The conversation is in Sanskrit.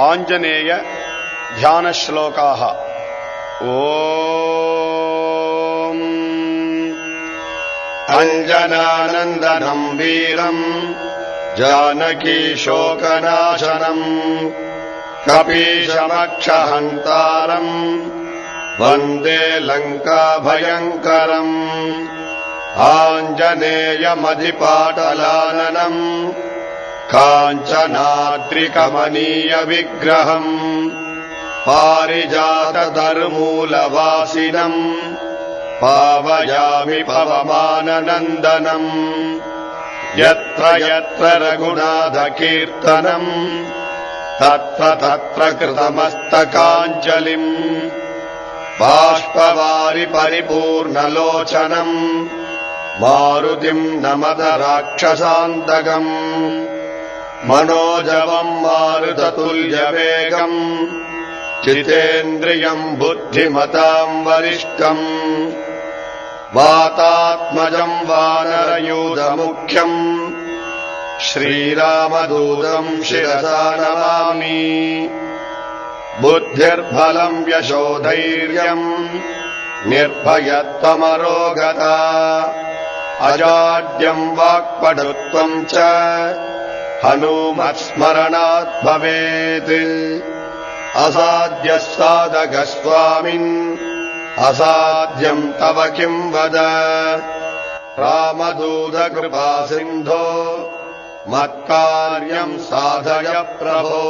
आञ्जनेय ध्यानश्लोकाः। ॐ अञ्जनानन्दनं वीरं जानकी शोकनाशनम् कपीशमक्षहन्तारम् वन्दे लङ्काभयङ्करम् आञ्जनेयमधिपाटलाननम् काञ्चनाद्रिकमनीयविग्रहम् पारिजातधर्मूलवासिनम् पावयामि पवमाननन्दनम् यत्र यत्र रघुनाथकीर्तनम् तत्र तत्र कृतमस्तकाञ्जलिम् बाष्पवारि परिपूर्णलोचनम् मारुतिम् नमत राक्षसान्तकम् मनोजवम् मारुततुल्यवेगम् जितेन्द्रियम् बुद्धिमताम् वरिष्ठम् वातात्मजम् वानरयूथमुख्यम् श्रीरामदूतम् शिरसा नमामि। बुद्धिर्बलम् यशोधैर्यम् निर्भयत्वमरोगता अजाड्यम् वाक्पटुत्वम् च हनूमत्स्मरणात् भवेत्। असाध्यः साधकः स्वामिन् असाध्यम् तव किम् वद। रामदूतकृपा सिन्धो मत्कार्यम् साधय प्रभो।